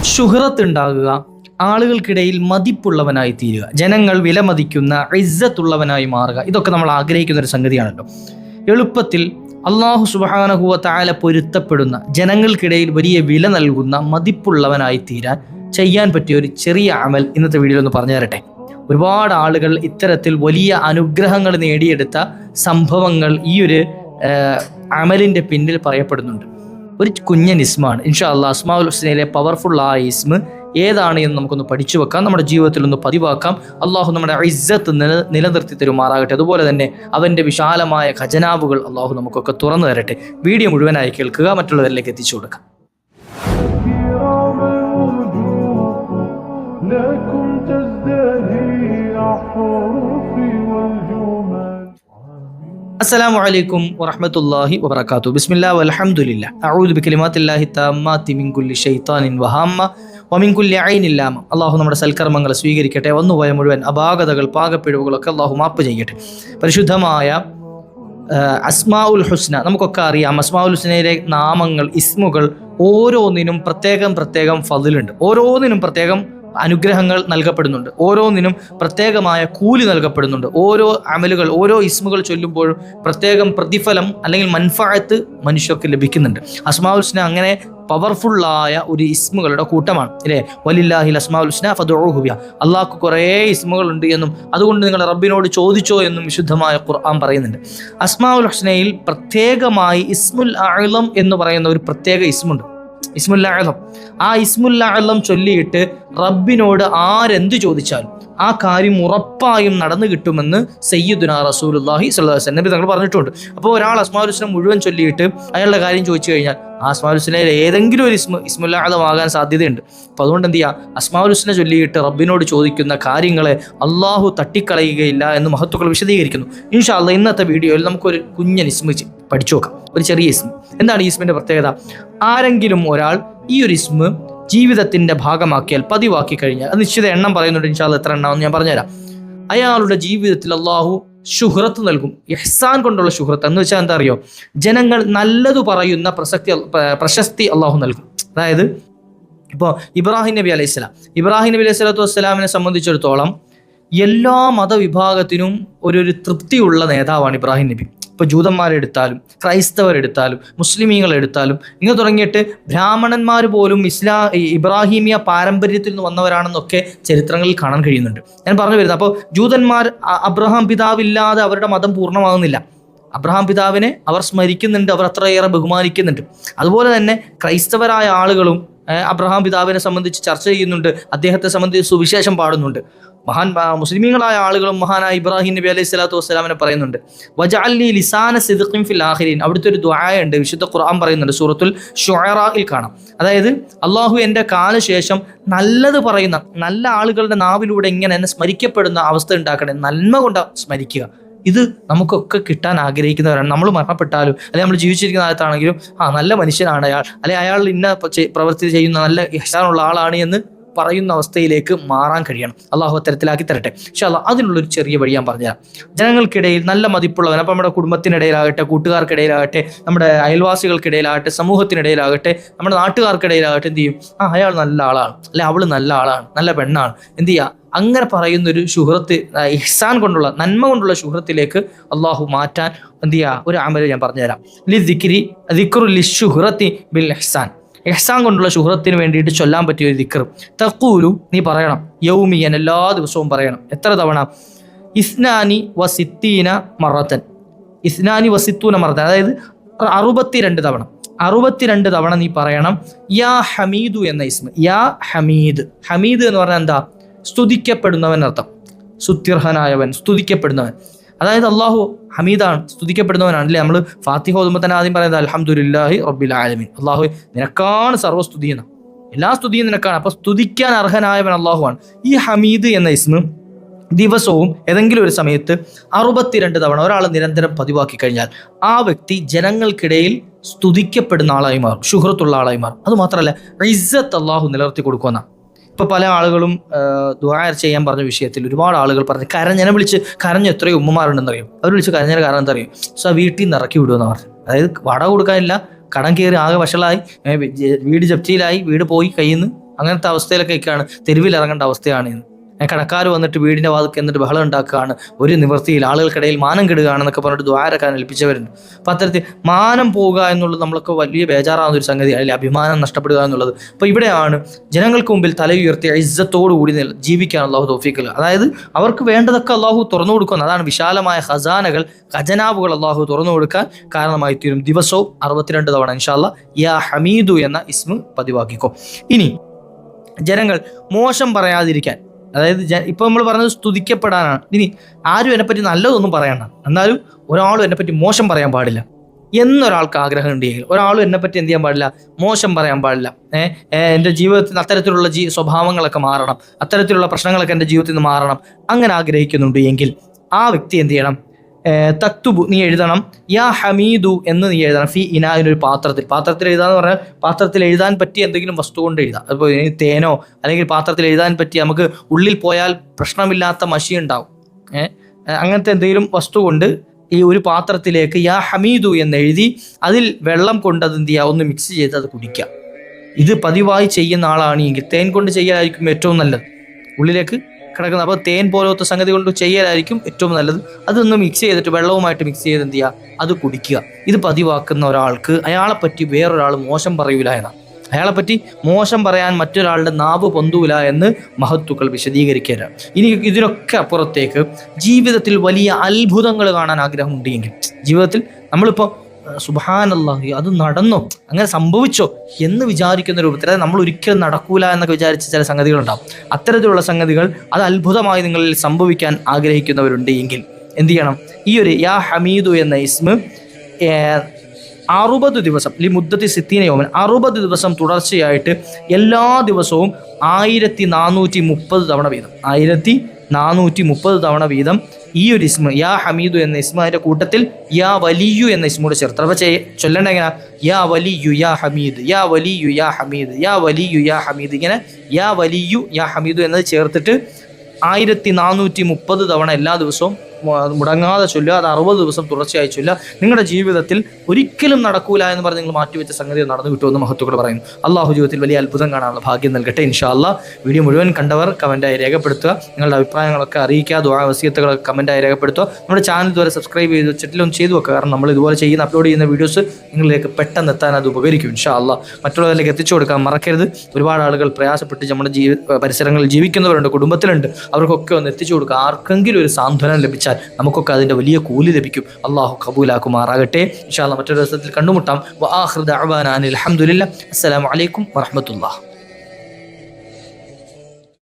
ശുഹ്റത്ത് ഉണ്ടാകുക, ആളുകൾക്കിടയിൽ മതിപ്പുള്ളവനായി തീരുക, ജനങ്ങൾ വിലമതിക്കുന്ന ഇസ്സത്തുള്ളവനായി മാറുക, ഇതൊക്കെ നമ്മൾ ആഗ്രഹിക്കുന്ന ഒരു സംഗതിയാണല്ലോ. എളുപ്പത്തിൽ അള്ളാഹു സുബ്ഹാനഹു വ തആല പൊരുത്തപ്പെടുന്ന, ജനങ്ങൾക്കിടയിൽ വലിയ വില നൽകുന്ന, മതിപ്പുള്ളവനായി തീരാൻ ചെയ്യാൻ പറ്റിയ ഒരു ചെറിയ അമൽ ഇന്നത്തെ വീഡിയോയിൽ ഒന്ന് പറഞ്ഞു തരട്ടെ. ഒരുപാട് ആളുകൾ ഇത്തരത്തിൽ വലിയ അനുഗ്രഹങ്ങൾ നേടിയെടുത്ത സംഭവങ്ങൾ ഈ ഒരു അമലിൻ്റെ പിന്നിൽ പറയപ്പെടുന്നുണ്ട്. ഒരു കുഞ്ഞൻ ഇസ്മാണ്. ഇൻഷാ അല്ലാഹ് അസ്മാഉൽ ഹുസ്നയിലെ പവർഫുള്ളായ ഇസ്മ ഏതാണ് എന്ന് നമുക്കൊന്ന് പഠിച്ചു വെക്കാം, നമ്മുടെ ജീവിതത്തിൽ ഒന്ന് പതിവാക്കാം. അള്ളാഹു നമ്മുടെ ഇസ്സത്ത് നിലനിർത്തി തരുമാറാകട്ടെ. അതുപോലെ തന്നെ അവൻ്റെ വിശാലമായ ഖജനാവുകൾ അള്ളാഹു നമുക്കൊക്കെ തുറന്നു തരട്ടെ. വീഡിയോ മുഴുവനായി കേൾക്കുക, മറ്റുള്ളവരിലേക്ക് എത്തിച്ചു കൊടുക്കാം. അസ്സലാമു അലൈക്കും വറഹ്മത്തുള്ളാഹി വബറകാതുഹു. ബിസ്മില്ലാഹി വൽഹംദുലില്ലാഹ്. അഊദു ബികലിമാത്തില്ലാഹി തമ്മാത്തി മിൻ കുല്ലി ശൈത്താനിൻ വഹാമ്മ വമിൻ കുല്ലി ഐനിൻ ലാമ. അല്ലാഹു നമ്മുടെ സൽക്കർമ്മങ്ങൾ സ്വീകരിക്കട്ടെ. വന്നുപോയ മുഴുവൻ അപാകതകൾ, പാകപ്പിഴവുകളൊക്കെ അല്ലാഹു മാപ്പ് ചെയ്യട്ടെ. പരിശുദ്ധമായ അസ്മാഉൽ ഹുസ്ന നമുക്കൊക്കെ അറിയാം. അസ്മാഉൽ ഹുസ്നയിലെ നാമങ്ങൾ, ഇസ്മുകൾ ഓരോന്നിനും പ്രത്യേകം ഫളിലുണ്ട്. ഓരോന്നിനും പ്രത്യേകം അനുഗ്രഹങ്ങൾ നൽകപ്പെടുന്നുണ്ട്. ഓരോന്നിനും പ്രത്യേകമായ കൂലി നൽകപ്പെടുന്നുണ്ട്. ഓരോ അമലുകൾ, ഓരോ ഇസ്മുകൾ ചൊല്ലുമ്പോഴും പ്രത്യേകം പ്രതിഫലം അല്ലെങ്കിൽ മൻഫഅത്ത് മനുഷ്യർക്ക് ലഭിക്കുന്നുണ്ട്. അസ്മാഉൽ ഹുസ്ന അങ്ങനെ പവർഫുള്ളായ ഒരു ഇസ്മുകളുടെ കൂട്ടമാണ്, അല്ലേ? വലില്ലാഹിൽ അസ്മാഉൽ ഹുസ്ന ഫദ്ഉഹു ബിഹാ. അള്ളാഹ്ക്ക് കുറേ ഇസ്മുകളുണ്ട് എന്നും അതുകൊണ്ട് നിങ്ങൾ റബ്ബിനോട് ചോദിച്ചോ എന്നും വിശുദ്ധമായ ഖുർആൻ പറയുന്നുണ്ട്. അസ്മാഉൽ ഹുസ്നയിൽ പ്രത്യേകമായി ഇസ്മുൽ അഅ്ലം എന്ന് പറയുന്ന ഒരു പ്രത്യേക ഇസ്മുണ്ട്, ഇസ്മുൽ അഅ്ലം. ആ ഇസ്മുൽ അഅ്ലം ചൊല്ലിയിട്ട് റബ്ബിനോട് ആരെന്ത് ചോദിച്ചാലും ആ കാര്യം ഉറപ്പായും നടന്നു കിട്ടുമെന്ന് സയ്യിദുനാ റസൂലുള്ളാഹി സ്വല്ലല്ലാഹു അലൈഹി വസല്ലം നബി തങ്ങൾ പറഞ്ഞിട്ടുണ്ട്. അപ്പോൾ ഒരാൾ അസ്മാഉൽ ഹുസ്ന മുഴുവൻ ചൊല്ലിയിട്ട് അയാളുടെ കാര്യം ചോദിച്ചു കഴിഞ്ഞാൽ ആ അസ്മാഉൽ ഹുസ്നയിൽ ഏതെങ്കിലും ഒരു ഇസ്മുൽ അഅ്ലം ആകാൻ സാധ്യതയുണ്ട്. അപ്പോൾ അതുകൊണ്ട് എന്ത് ചെയ്യുക, അസ്മാഉൽ ഹുസ്ന ചൊല്ലിയിട്ട് റബ്ബിനോട് ചോദിക്കുന്ന കാര്യങ്ങളെ അള്ളാഹു തട്ടിക്കളയുകയില്ല എന്ന് മഹത്തുക്കൾ വിശദീകരിക്കുന്നു. ഇൻഷാ അല്ലാഹ് ഇന്നത്തെ വീഡിയോയിൽ നമുക്കൊരു കുഞ്ഞൻ ഇസ്മ പഠിച്ചു നോക്കാം, ഒരു ചെറിയ ഇസ്മ. എന്താണ് ഈ ഇസ്മിൻ്റെ പ്രത്യേകത? ആരെങ്കിലും ഒരാൾ ഈ ഒരു ഇസ്മ ജീവിതത്തിൻ്റെ ഭാഗമാക്കിയാൽ, പതിവാക്കി കഴിഞ്ഞാൽ, അത് നിശ്ചിത എണ്ണം പറയുന്നുണ്ട്. ഇൻഷാ അല്ലാഹ് എത്ര എണ്ണമെന്ന് ഞാൻ പറഞ്ഞുതരാം. അയാളുടെ ജീവിതത്തിൽ അള്ളാഹു ശുഹ്റത്ത് നൽകും. ഇഹ്സാൻ കൊണ്ടുള്ള ശുഹ്റത്ത് എന്ന് വെച്ചാൽ എന്താ അറിയോ, ജനങ്ങൾ നല്ലത് പറയുന്ന പ്രശസ്തി അള്ളാഹു നൽകും. അതായത് ഇപ്പോൾ ഇബ്രാഹിം നബി അലൈഹി സ്വലാത്തു വസ്സലാമിനെ സംബന്ധിച്ചിടത്തോളം എല്ലാ മതവിഭാഗത്തിനും ഒരു തൃപ്തിയുള്ള നേതാവാണ് ഇബ്രാഹിം നബി. ഇപ്പോൾ ജൂതന്മാരെടുത്താലും ക്രൈസ്തവരെടുത്താലും മുസ്ലിമീങ്ങളെടുത്താലും ഇങ്ങനെ തുടങ്ങിയിട്ട് ബ്രാഹ്മണന്മാർ പോലും ഇബ്രാഹിമിയ പാരമ്പര്യത്തിൽ നിന്ന് വന്നവരാണെന്നൊക്കെ ചരിത്രങ്ങളിൽ കാണാൻ കഴിയുന്നുണ്ട്. ഞാൻ പറഞ്ഞു വരുന്നത്, അപ്പോൾ ജൂതന്മാർ അബ്രഹാം പിതാവില്ലാതെ അവരുടെ മതം പൂർണ്ണമാകുന്നില്ല. അബ്രഹാം പിതാവിനെ അവർ സ്മരിക്കുന്നുണ്ട്, അവർ അത്രയേറെ ബഹുമാനിക്കുന്നുണ്ട്. അതുപോലെ തന്നെ ക്രൈസ്തവരായ ആളുകളും അബ്രഹാം പിതാവിനെ സംബന്ധിച്ച് ചർച്ച ചെയ്യുന്നുണ്ട്, അദ്ദേഹത്തെ സംബന്ധിച്ച് സുവിശേഷം പാടുന്നുണ്ട്. മുസ്ലിമീങ്ങളായ ആളുകളും മഹാനായ ഇബ്രാഹിം നബി അലൈഹി സ്വലാത്തു വസ്സലാമിനെ പറയുന്നുണ്ട്, വജഅൽനി ലിസാന സിദ്ഖിൻ ഫിൽ ആഖിരീൻ. അവിടുത്തെ ഒരു ദുആയുണ്ട്, വിശുദ്ധ ഖുർആൻ പറയുന്നുണ്ട്, സൂറത്തുൽ ശുഅറായിൽ കാണാം. അതായത് അള്ളാഹു എൻ്റെ കാലശേഷം നല്ലത് പറയുന്ന നല്ല ആളുകളുടെ നാവിലൂടെ ഇങ്ങനെ എന്നെ സ്മരിക്കപ്പെടുന്ന അവസ്ഥ ഉണ്ടാക്കണേ, നന്മ കൊണ്ട് സ്മരിക്കുക. ഇത് നമുക്കൊക്കെ കിട്ടാൻ ആഗ്രഹിക്കുന്നവരാണ്. നമ്മൾ മരണപ്പെട്ടാലും അല്ലെങ്കിൽ നമ്മൾ ജീവിച്ചിരിക്കുന്ന കാലത്താണെങ്കിലും നല്ല മനുഷ്യനാണ് അയാൾ, അല്ലെങ്കിൽ അയാൾ ഇന്ന പ്രവൃത്തി ചെയ്യുന്ന നല്ല ഇഹ്സാനുള്ള ആളാണ് എന്ന് പറയുന്ന അവസ്ഥയിലേക്ക് മാറാൻ കഴിയണം. അള്ളാഹു അത്തരത്തിലാക്കി തരട്ടെ. പക്ഷേ അതിനുള്ളൊരു ചെറിയ വഴി ഞാൻ പറഞ്ഞുതരാം. ജനങ്ങൾക്കിടയിൽ നല്ല മതിപ്പുള്ളവൻ, അപ്പോൾ നമ്മുടെ കുടുംബത്തിനിടയിലാകട്ടെ, കൂട്ടുകാർക്കിടയിലാകട്ടെ, നമ്മുടെ അയൽവാസികൾക്കിടയിലാകട്ടെ, സമൂഹത്തിനിടയിലാകട്ടെ, നമ്മുടെ നാട്ടുകാർക്കിടയിലാകട്ടെ, എന്ത് ചെയ്യും, അയാൾ നല്ല ആളാണ്, അല്ലെ അവൾ നല്ല ആളാണ്, നല്ല പെണ്ണാണ്, എന്ത് ചെയ്യുക, അങ്ങനെ പറയുന്നൊരു ശുഹ്റത്ത്, ഇഹ്സാൻ കൊണ്ടുള്ള, നന്മ കൊണ്ടുള്ള ശുഹ്റത്തിലേക്ക് അള്ളാഹു മാറ്റാൻ എന്ത് ചെയ്യുക, ഒരു അമൽ ഞാൻ പറഞ്ഞുതരാം. ദിക്റു ലിശ്ശുഹ്റത്തി ബിൽ ഇഹ്സാൻ. ഇഹ്സാൻ കൊണ്ടുള്ള ശുഹ്റത്തിന് വേണ്ടിയിട്ട് ചൊല്ലാൻ പറ്റിയ ഒരു ദിക്ർ. തഖൂലു, നീ പറയണം, യൗമിയൻ, എല്ലാ ദിവസവും പറയണം. എത്ര തവണ? ഇസ്നാനി വസിത്തീന മറത്തൻ. ഇസ്നാനി വസിത്തൂന മറത്തൻ, അതായത് 62 തവണ. 62 തവണ നീ പറയണം യാ ഹമീദു എന്ന ഇസ്മ. യാ ഹമീദ്. ഹമീദ് എന്ന് പറഞ്ഞാൽ എന്താ? സ്തുതിക്കപ്പെടുന്നവൻ അർത്ഥം. സുത്യർഹനായവൻ, സ്തുതിക്കപ്പെടുന്നവൻ. അതായത് അള്ളാഹു ഹമീദാണ്, സ്തുതിക്കപ്പെടുന്നവനാണ്, അല്ലേ? നമ്മൾ ഫാത്തിഹ ഓതുമ്പോൾ തന്നെ ആദ്യം പറയുന്നത് അൽഹംദുലില്ലാഹി റബ്ബിൽ ആലമീൻ. അള്ളാഹു നിനക്കാണ് സർവ്വസ്തുതി എന്ന്, എല്ലാ സ്തുതിയും നിനക്കാണ്. അപ്പോൾ സ്തുതിക്കാൻ അർഹനായവൻ അള്ളാഹുവാണ്. ഈ ഹമീദ് എന്ന ഇസ്മ ദിവസവും ഏതെങ്കിലും ഒരു സമയത്ത് 62 തവണ ഒരാൾ നിരന്തരം പതിവാക്കി കഴിഞ്ഞാൽ ആ വ്യക്തി ജനങ്ങൾക്കിടയിൽ സ്തുതിക്കപ്പെടുന്ന ആളായി മാറും, ശുഹ്റത്തുള്ള ആളായി മാറും. അതുമാത്രമല്ല, ഇസ്സത്ത് അള്ളാഹു നിലനിർത്തി കൊടുക്കുന്ന. ഇപ്പോൾ പല ആളുകളും ദുആ ചെയ്യാൻ പറഞ്ഞ വിഷയത്തിൽ ഒരുപാട് ആളുകൾ പറഞ്ഞു, കരഞ്ഞനെ വിളിച്ച് കരഞ്ഞ എത്രയോ ഉമ്മമാരുണ്ടെന്നറിയും. അവർ വിളിച്ച് കരഞ്ഞതിന് കാരണം എന്താ അറിയും? വീട്ടിൽ നിന്ന് ഇറക്കി വിടുമെന്ന് പറഞ്ഞു. അതായത് വട കൊടുക്കാനില്ല, കടം കയറി ആകെ വഷളായി, വീട് ജപ്തിയിലായി, വീട് പോയി കയ്യിൽ നിന്ന് അങ്ങനത്തെ അവസ്ഥയിലൊക്കെയാണ് തെരുവിലിറങ്ങേണ്ട അവസ്ഥയാണ് ഇന്ന്. കടക്കാർ വന്നിട്ട് വീടിൻ്റെ വാതിൽക്ക് എന്നിട്ട് ബഹളം ഉണ്ടാക്കുകയാണ്, ഒരു നിവൃത്തിയിൽ ആളുകൾക്കിടയിൽ മാനം കെടുകയാണെന്നൊക്കെ പറഞ്ഞിട്ട് ദ്വാരക്കാൻ ഏൽപ്പിച്ചവരുണ്ട്. അപ്പം അത്തരത്തിൽ മാനം പോവുക എന്നുള്ളത് നമ്മളൊക്കെ വലിയ ബേജാറാവുന്ന ഒരു സംഗതി, അതിൽ അഭിമാനം നഷ്ടപ്പെടുക എന്നുള്ളത്. അപ്പോൾ ഇവിടെയാണ് ജനങ്ങൾക്ക് മുമ്പിൽ തല ഉയർത്തി ഇസ്സത്തോടു കൂടി ജീവിക്കാൻ അള്ളാഹു തൗഫീഖ്. അതായത് അവർക്ക് വേണ്ടതൊക്കെ അള്ളാഹു തുറന്നു കൊടുക്കുന്നു. അതാണ് വിശാലമായ ഖജനാവുകൾ അള്ളാഹു തുറന്നു കൊടുക്കാൻ കാരണമായി തീരും. ദിവസവും 62 തവണ ഇൻഷാ അല്ലാഹ് യാ ഹമീദു എന്ന ഇസ്മ പതിവാക്കിക്കോ. ഇനി ജനങ്ങൾ മോശം പറയാതിരിക്കാൻ, അതായത് ഇപ്പം നമ്മൾ പറഞ്ഞത് സ്തുതിക്കപ്പെടാനാണ്. ഇനി ആരും എന്നെപ്പറ്റി നല്ലതൊന്നും പറയണ്ട, എന്നാലും ഒരാളും എന്നെപ്പറ്റി മോശം പറയാൻ പാടില്ല എന്നൊരാൾക്ക് ആഗ്രഹം ഉണ്ടെങ്കിൽ ഒരാളും എന്നെപ്പറ്റി എന്ത് ചെയ്യാൻ പാടില്ല, മോശം പറയാൻ പാടില്ല. എൻ്റെ ജീവിതത്തിൽ അത്തരത്തിലുള്ള സ്വഭാവങ്ങളൊക്കെ മാറണം, അത്തരത്തിലുള്ള പ്രശ്നങ്ങളൊക്കെ എൻ്റെ ജീവിതത്തിൽ നിന്ന് മാറണം, അങ്ങനെ ആഗ്രഹിക്കുന്നുണ്ട് എങ്കിൽ ആ വ്യക്തി എന്ത് ചെയ്യണം, തക്തുബു നീ എഴുതണം, യാ ഹമീദു എന്ന് നീ എഴുതണം. ഫി ഇനായിനൊരു പാത്രത്തിൽ എഴുതാന്ന് പറഞ്ഞാൽ പാത്രത്തിൽ എഴുതാൻ പറ്റിയ എന്തെങ്കിലും വസ്തു കൊണ്ട് എഴുതാം. അതിപ്പോൾ തേനോ അല്ലെങ്കിൽ പാത്രത്തിൽ എഴുതാൻ പറ്റിയ, നമുക്ക് ഉള്ളിൽ പോയാൽ പ്രശ്നമില്ലാത്ത മഷി ഉണ്ടാവും, അങ്ങനത്തെ എന്തെങ്കിലും വസ്തു കൊണ്ട് ഈ ഒരു പാത്രത്തിലേക്ക് യാ ഹമീദു എന്ന് എഴുതി അതിൽ വെള്ളം കൊണ്ട് അത് എന്ത് ചെയ്യുക, ഒന്ന് മിക്സ് ചെയ്ത് അത് കുടിക്കുക. ഇത് പതിവായി ചെയ്യുന്ന ആളാണ് എങ്കിൽ തേൻ കൊണ്ട് ചെയ്യാനായിരിക്കും ഏറ്റവും നല്ലത്, ഉള്ളിലേക്ക് കിടക്കുന്നത്. അപ്പോൾ തേൻ പോലത്തെ സംഗതി കൊണ്ട് ചെയ്യലായിരിക്കും ഏറ്റവും നല്ലത്. അതൊന്ന് മിക്സ് ചെയ്തിട്ട് വെള്ളവുമായിട്ട് മിക്സ് ചെയ്ത് എന്ത് ചെയ്യുക, അത് കുടിക്കുക. ഇത് പതിവാക്കുന്ന ഒരാൾക്ക് അയാളെപ്പറ്റി വേറൊരാൾ മോശം പറയൂല എന്നാണ്. അയാളെപ്പറ്റി മോശം പറയാൻ മറ്റൊരാളുടെ നാവ് പൊന്തൂല എന്ന് മഹത്തുക്കൾ വിശദീകരിക്കുകയാണ്. ഇനി ഇതിനൊക്കെ അപ്പുറത്തേക്ക് ജീവിതത്തിൽ വലിയ അത്ഭുതങ്ങൾ കാണാൻ ആഗ്രഹമുണ്ട് എങ്കിൽ, ജീവിതത്തിൽ നമ്മളിപ്പോൾ സുബ്ഹാനല്ലാഹ് അത് നടന്നോ, അങ്ങനെ സംഭവിച്ചോ എന്ന് വിചാരിക്കുന്ന രൂപത്തിൽ, അതായത് നമ്മൾ ഒരിക്കലും നടക്കൂല എന്നൊക്കെ വിചാരിച്ച ചില സംഗതികളുണ്ടാവും. അത്തരത്തിലുള്ള സംഗതികൾ അത് അത്ഭുതമായി നിങ്ങളിൽ സംഭവിക്കാൻ ആഗ്രഹിക്കുന്നവരുണ്ട് എങ്കിൽ എന്ത് ചെയ്യണം, ഈ ഒരു യാ ഹമീദു എന്ന ഇസ്മ 60 ദിവസം മുദ്ദത്തി 60 യൗമൻ 60 ദിവസം തുടർച്ചയായിട്ട് എല്ലാ ദിവസവും 1430 തവണ വീതം 1430 തവണ വീതം ഈ ഒരു ഇസ്മ യാ ഹമീദു എന്ന ഇസ്മ, അതിൻ്റെ കൂട്ടത്തിൽ യാ വലിയു എന്ന ഇസ്മൂടെ ചേർത്ത്. അപ്പോൾ ചൊല്ലേണ്ട എങ്ങനെ, യാ വലിയു യാ ഹമീദ്, യാ വലിയു യാ ഹമീദ്, യാ വലിയു യാ ഹമീദ്, ഇങ്ങനെ യാ വലിയു യാ ഹമീദു എന്നത് ചേർത്തിട്ട് 1430 തവണ എല്ലാ ദിവസവും മുടങ്ങാതെ ചൊല്ലുക. അത് 60 ദിവസം തുടർച്ചയായി ചൊല്ലുക. നിങ്ങളുടെ ജീവിതത്തിൽ ഒരിക്കലും നടക്കൂല എന്ന് പറഞ്ഞ് നിങ്ങൾ മാറ്റിവെച്ച സംഗതി നടന്നു കിട്ടുമെന്ന് മഹത്തുക്കൾ പറയുന്നു. അള്ളാഹു ജീവിതത്തിൽ വലിയ അത്ഭുതം കാണാനുള്ള ഭാഗ്യം നൽകട്ടെ ഇൻഷാ അല്ലാഹ്. വീഡിയോ മുഴുവൻ കണ്ടവർ കമൻറ്റായി രേഖപ്പെടുത്തുക, നിങ്ങളുടെ അഭിപ്രായങ്ങളൊക്കെ അറിയിക്കുക, ദുആ വസിയത്തുകളൊക്കെ കമൻറ്റായി രേഖപ്പെടുത്തുക. നമ്മുടെ ചാനൽ ഇതുവരെ സബ്സ്ക്രൈബ് ചെയ്ത് വെച്ചിട്ടില്ലൊന്ന് ചെയ്തു വെക്കുക. കാരണം നമ്മൾ ഇതുപോലെ അപ്ലോഡ് ചെയ്യുന്ന വീഡിയോസ് നിങ്ങളിലേക്ക് പെട്ടെന്ന് എത്താൻ അത് ഉപകരിക്കും ഇൻഷാ അല്ലാഹ്. മറ്റുള്ളവരിലേക്ക് എത്തിച്ചു കൊടുക്കാൻ മറക്കരുത്. ഒരുപാട് ആളുകൾ പ്രയാസപ്പെട്ട് നമ്മുടെ പരിസരങ്ങളിൽ ജീവിക്കുന്നവരുണ്ട്, കുടുംബത്തിലുണ്ട്. അവർക്കൊക്കെ ഒന്ന് എത്തിച്ചു കൊടുക്കുക. ആർക്കെങ്കിലും ഒരു സാന്ത്വനം ലഭിച്ചാൽ നമുക്കൊക്കെ അതിൻ്റെ വലിയ കൂലി ലഭിക്കും. അള്ളാഹു കബൂലാക്കുമാറാകട്ടെ. ഇൻഷാ അല്ലാഹ് മറ്റൊരു ദിവസത്തിൽ കണ്ടുമുട്ടാം. വആഖിറു ദഅവാനാ അനിൽ ഹംദുലില്ലാഹ്. അസ്സലാമു അലൈക്കും വറഹ്മത്തുള്ളാഹി.